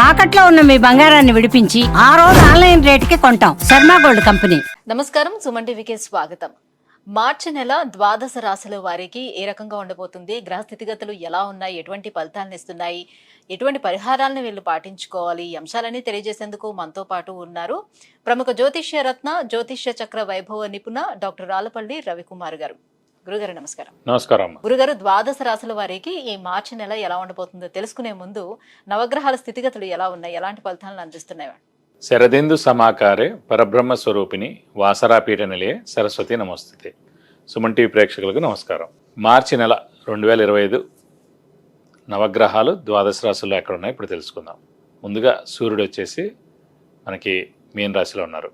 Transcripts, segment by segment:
తాకట్లో ఉన్న మీ బంగారాన్ని విడిపించి ఆ రోజు ఆన్లైన్ రేటుకి కొంటాం. Sharma gold company. నమస్కారం, సుమన్ టీవీకి స్వాగతం. మార్చి నెల ద్వాదశ రాశుల వారికి ఏ రకంగా ఉండబోతుంది, గ్రహ స్థితిగతులు ఎలా ఉన్నాయి, ఎటువంటి ఫలితాలను ఇస్తున్నాయి, ఎటువంటి పరిహారాలను వీళ్ళు పాటించుకోవాలి, ఈ అంశాలన్నీ తెలియజేసేందుకు మనతో పాటు ఉన్నారు ప్రముఖ జ్యోతిష్య రత్న, జ్యోతిష్య చక్ర వైభవ నిపుణ డాక్టర్ రాలపల్లి రవికుమార్ గారు. గురుగారు నమస్కారం. నమస్కారం. గురుగారు, ద్వాదశ రాశుల వారికి ఈ మార్చి నెల ఎలా ఉండబోతుందో తెలుసుకునే ముందు నవగ్రహాల స్థితిగతులు ఎలా ఉన్నాయి, ఎలాంటి ఫలితాలను అందిస్తున్నాయి? శరదిందు సమాకారే పరబ్రహ్మ స్వరూపిణి వాసరాపీఠ నిలయే సరస్వతి నమస్తే. సుమన్ టీవీ ప్రేక్షకులకు నమస్కారం. మార్చి నెల 2025 నవగ్రహాలు ద్వాదశ రాశుల్లో ఎక్కడ ఉన్నాయో ఇప్పుడు తెలుసుకుందాం. ముందుగా సూర్యుడు వచ్చేసి మనకి మీన రాశిలో ఉన్నారు.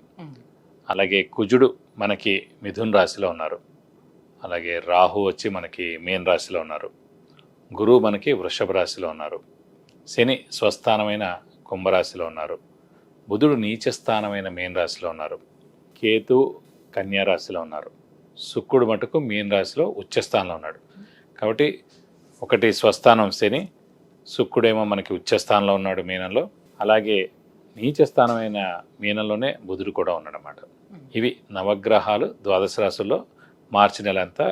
అలాగే కుజుడు మనకి మిథున్ రాశిలో ఉన్నారు. అలాగే రాహు వచ్చి మనకి మీన రాశిలో ఉన్నారు. గురువు మనకి వృషభ రాశిలో ఉన్నారు. శని స్వస్థానమైన కుంభరాశిలో ఉన్నారు. బుధుడు నీచస్థానమైన మీన రాశిలో ఉన్నారు. కేతు కన్యా రాశిలో ఉన్నారు. శుక్రుడు మటుకు మీన రాశిలో ఉచ్చస్థానంలో ఉన్నాడు. కాబట్టి ఒకటి స్వస్థానం శని, శుక్రుడేమో మనకి ఉచ్చస్థానంలో ఉన్నాడు మీనంలో. అలాగే నీచస్థానమైన మీనంలోనే బుధుడు కూడా ఉన్నాడు అన్నమాట. ఇవి నవగ్రహాలు ద్వాదశ రాశుల్లో మార్చి నెల అంతా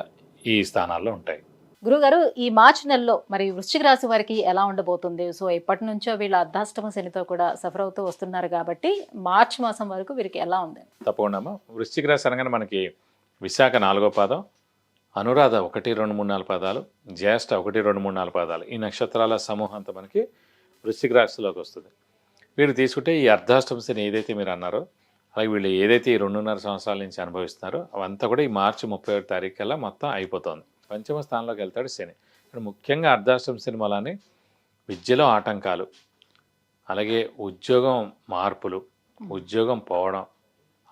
ఈ స్థానాల్లో ఉంటాయి. గురుగారు, ఈ మార్చి నెలలో మరి వృశ్చిక రాశి వారికి ఎలా ఉండబోతుంది? సో ఎప్పటి నుంచో వీళ్ళ అర్ధాష్టమ శనితో కూడా సఫర్ అవుతూ వస్తున్నారు కాబట్టి మార్చి మాసం వరకు వీరికి ఎలా ఉంది? తప్పకుండా అమ్మా. వృశ్చిక రాశి అనగానే మనకి విశాఖ 4వ పాదం, అనురాధ 1, 2, 3, 4 పాదాలు, జ్యేష్ఠ 1, 2, 3, 4 పాదాలు, ఈ నక్షత్రాల సమూహం అంతా మనకి వృశ్చిక రాశిలోకి వస్తుంది. వీళ్ళు తీసుకుంటే ఈ అర్ధాష్టమ శని ఏదైతే మీరు అన్నారో, అలాగే వీళ్ళు ఏదైతే ఈ 2.5 సంవత్సరాల నుంచి అనుభవిస్తున్నారో అవంతా కూడా ఈ మార్చి 31 తారీఖు కల్లా మొత్తం అయిపోతుంది. పంచమ స్థానంలోకి వెళ్తాడు శని. ఇక్కడ ముఖ్యంగా అర్ధాష్టమ శని వలన విద్యలో ఆటంకాలు, అలాగే ఉద్యోగం మార్పులు, ఉద్యోగం పోవడం,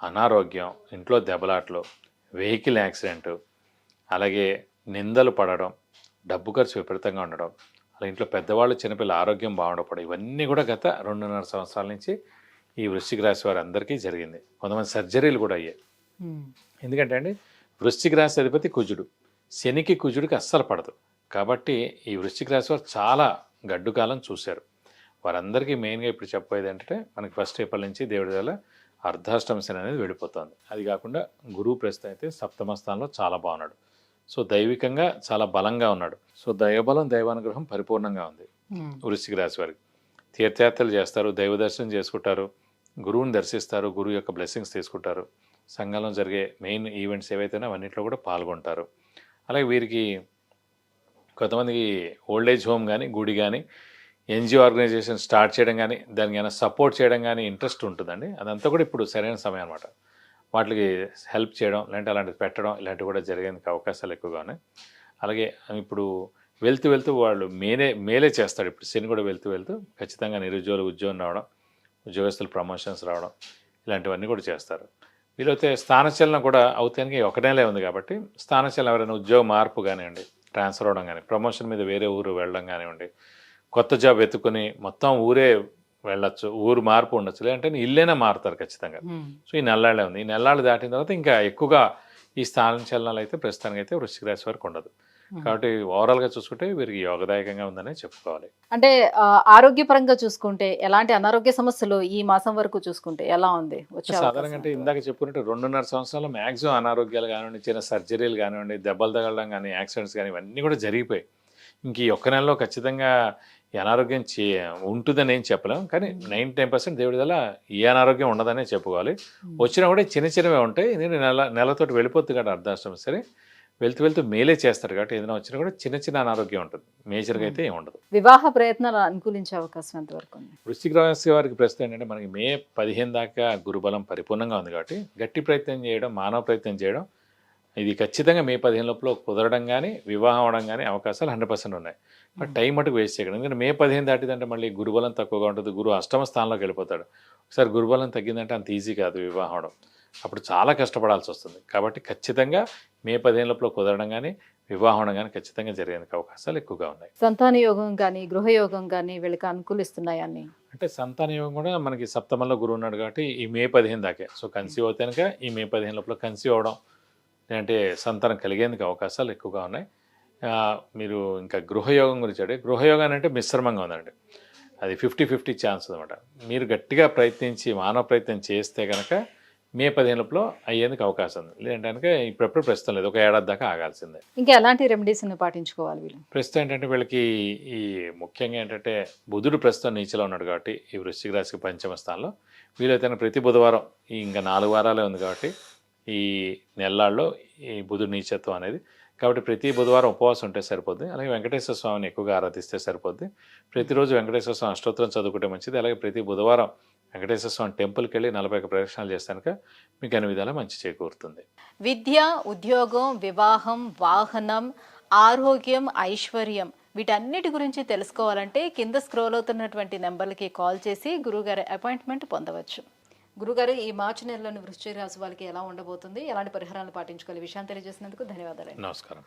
అనారోగ్యం, ఇంట్లో దెబ్బలాట్లు, వెహికల్ యాక్సిడెంటు, అలాగే నిందలు పడడం, డబ్బు ఖర్చు విపరీతంగా ఉండడం, అలా ఇంట్లో పెద్దవాళ్ళు చిన్నపిల్లల ఆరోగ్యం బాగుండకపోవడం, ఇవన్నీ కూడా గత 2.5 సంవత్సరాల నుంచి ఈ వృశ్చిక రాశి వారి అందరికీ జరిగింది. కొంతమంది సర్జరీలు కూడా అయ్యాయి. ఎందుకంటే అండి, వృశ్చిక రాశి అధిపతి కుజుడు. శనికి కుజుడికి అస్సలు పడదు. కాబట్టి ఈ వృశ్చిక రాశి వారు చాలా గడ్డు కాలం చూశారు. వారందరికీ మెయిన్గా ఇప్పుడు చెప్పేది ఏంటంటే, మనకి ఫస్ట్ ఏప్రిల్ నుంచి దేవుడి వల్ల అర్ధాష్టమ శని అనేది వెళ్ళిపోతుంది. అది కాకుండా గురువు ప్రస్తుతం అయితే సప్తమ స్థానంలో చాలా బాగున్నాడు. సో దైవికంగా చాలా బలంగా ఉన్నాడు. సో దైవబలం, దైవానుగ్రహం పరిపూర్ణంగా ఉంది వృశ్చిక రాశి వారికి. తీర్థయాత్రలు చేస్తారు, దైవ దర్శనం చేసుకుంటారు, గురువుని దర్శిస్తారు, గురువు యొక్క బ్లెస్సింగ్స్ తీసుకుంటారు, సంఘంలో జరిగే మెయిన్ ఈవెంట్స్ ఏవైతేనో అవన్నింటిలో కూడా పాల్గొంటారు. అలాగే వీరికి కొంతమందికి ఓల్డ్ ఏజ్ హోమ్ కానీ, గుడి కానీ, ఎన్జిఓ ఆర్గనైజేషన్ స్టార్ట్ చేయడం కానీ, దానికి ఏమైనా సపోర్ట్ చేయడం కానీ ఇంట్రెస్ట్ ఉంటుందండి. అదంతా కూడా ఇప్పుడు సరైన సమయం అనమాట. వాటికి హెల్ప్ చేయడం, లేదంటే అలాంటివి పెట్టడం, ఇలాంటివి కూడా జరిగేందుకు అవకాశాలు ఎక్కువగా ఉన్నాయి. అలాగే ఇప్పుడు వెళ్తూ వాళ్ళు మేలే చేస్తాడు. ఇప్పుడు శని కూడా వెళ్తూ ఖచ్చితంగా నిరుద్యోగులు ఉద్యోగం రావడం, ఉద్యోగస్తులు ప్రమోషన్స్ రావడం, ఇలాంటివన్నీ కూడా చేస్తారు. వీలైతే స్థానచలనం కూడా అవుతానికి 1 నెలే ఉంది కాబట్టి స్థానచలనం ఎవరైనా ఉద్యోగ మార్పు కానివ్వండి, ట్రాన్స్ఫర్ అవడం కానీ, ప్రమోషన్ మీద వేరే ఊరు వెళ్ళడం కానివ్వండి, కొత్త జాబ్ ఎత్తుకొని మొత్తం ఊరే వెళ్ళొచ్చు, ఊరు మార్పు ఉండొచ్చు, లేదంటే ఇల్లైనా మారుతారు ఖచ్చితంగా. సో ఈ నెల్లాళ్ళే ఉంది. ఈ నెల్లాళ్ళు దాటిన తర్వాత ఇంకా ఎక్కువగా ఈ స్థానచలనాలు అయితే ప్రస్తుతానికి అయితే వృశ్చిక రాశి వరకు ఉండదు. కాబట్టి ఓవరాల్గా చూసుకుంటే వీరికి యోగదాయకంగా ఉందనే చెప్పుకోవాలి. అంటే ఆరోగ్యపరంగా చూసుకుంటే ఎలాంటి అనారోగ్య సమస్యలు ఈ మాసం వరకు చూసుకుంటే ఎలా ఉంది? సాధారణంగా అంటే ఇందాక చెప్పుకున్నట్టు 2.5 సంవత్సరాలు మ్యాక్సిమం అనారోగ్యాలు కానివ్వండి, చిన్న సర్జరీలు కానివ్వండి, దెబ్బలు తగలడం కానీ, యాక్సిడెంట్స్ కానీ, ఇవన్నీ కూడా జరిగిపోయాయి. ఇంక ఈ 1 నెలలో ఖచ్చితంగా ఈ అనారోగ్యం ఉంటుందని ఏం చెప్పలేం. కానీ 99% దేవుడి వల్ల ఏ అనారోగ్యం ఉండదనే చెప్పుకోవాలి. వచ్చినా కూడా చిన్నవే ఉంటాయి. నేను నెలతోటి వెళ్ళిపోతుంది కాబట్టి అర్ధాష్టమ సరే వెళ్తూ మేలే చేస్తారు కాబట్టి ఏదైనా వచ్చినా కూడా చిన్న అనారోగ్యం ఉంటుంది. మేజర్గా అయితే ఏమి ఉండదు. వివాహ ప్రయత్నాలు అనుకూలించే అవకాశం ఎంతవరకు ఉంది? వృశ్చిక రాశి వారికి ప్రస్తుతం ఏంటంటే, మనకి మే 15 దాకా గురుబలం పరిపూర్ణంగా ఉంది కాబట్టి గట్టి ప్రయత్నం చేయడం, మానవ ప్రయత్నం చేయడం, ఇది ఖచ్చితంగా మే 15 లోపల కుదరడం కానీ, వివాహం అవడం కానీ అవకాశాలు 100% ఉన్నాయి. బట్ టైం మటుకు వేస్ట్ చేయడం. ఎందుకంటే మే 15 దాటిదంటే మళ్ళీ గురుబలం తక్కువగా ఉంటుంది. గురువు అష్టమ స్థానంలోకి వెళ్ళిపోతాడు. ఒకసారి గురుబలం తగ్గిందంటే అంత ఈజీ కాదు వివాహం అవడం. అప్పుడు చాలా కష్టపడాల్సి వస్తుంది. కాబట్టి ఖచ్చితంగా మే 15 లోపల కుదరడం కానీ, వివాహం అవడం కానీ ఖచ్చితంగా జరిగేందుకు అవకాశాలు ఎక్కువగా ఉన్నాయి. సంతాన యోగం కానీ, గృహయోగం కానీ వీళ్ళకి అనుకూలిస్తున్నాయని అంటే సంతాన యోగం కూడా మనకి సప్తమంలో గురువు ఉన్నాడు కాబట్టి ఈ మే 15 దాకే. సో కన్సీవ్ అవుతే కనుక ఈ మే 15 లోపల కన్సీవ్ అవడం, లేదంటే సంతానం కలిగేందుకు అవకాశాలు ఎక్కువగా ఉన్నాయి. మీరు ఇంకా గృహయోగం గురించి అంటే, గృహయోగం అంటే మిశ్రమంగా ఉందండి. అది 50-50 ఛాన్స్ అనమాట. మీరు గట్టిగా ప్రయత్నించి మానవ ప్రయత్నం చేస్తే కనుక మే 15 లోపల అయ్యేందుకు అవకాశం ఉంది. లేదంటే కనుక ఇప్పుడెప్పుడు ప్రస్తుతం లేదు, ఒక ఏడాది దాకా ఆగాల్సిందే. ఇంకా ఎలాంటి రెమెడీస్ని పాటించుకోవాలి వీళ్ళు? ప్రస్తుతం ఏంటంటే వీళ్ళకి ఈ ముఖ్యంగా ఏంటంటే బుధుడు ప్రస్తుతం నీచలో ఉన్నాడు కాబట్టి ఈ వృశ్చిక రాశికి పంచమ స్థానంలో వీలైతే ప్రతి బుధవారం ఇంకా 4 వారాలే ఉంది కాబట్టి ఈ నెలల్లో ఈ బుధుడు నీచత్వం అనేది, కాబట్టి ప్రతి బుధవారం ఉపవాసం ఉంటే సరిపోద్ది. అలాగే వెంకటేశ్వర స్వామిని ఎక్కువగా ఆరాధిస్తే సరిపోద్ది. ప్రతిరోజు వెంకటేశ్వర స్వామి అష్టోత్తరం చదువుకుంటే మంచిది. అలాగే ప్రతి బుధవారం వెంకటేశ్వర స్వామి టెంపుల్కి వెళ్ళి 41 ప్రదక్షిణాలు చేస్తానుక మీకు అన్ని విధాలా మంచి చేకూరుతుంది. విద్య, ఉద్యోగం, వివాహం, వాహనం, ఆరోగ్యం, ఐశ్వర్యం వీటన్నిటి గురించి తెలుసుకోవాలంటే కింద స్క్రోల్ అవుతున్నటువంటి నెంబర్లకి కాల్ చేసి గురుగారి అపాయింట్మెంట్ పొందవచ్చు. గురుగారు, ఈ మార్చి నెలలోని వృశ్చిక రాశి వాళ్ళకి ఎలా ఉండబోతుంది, ఎలాంటి పరిహారాలు పాటించుకోవాలి, విషయాన్ని తెలియజేసినందుకు ధన్యవాదాలు. నమస్కారం.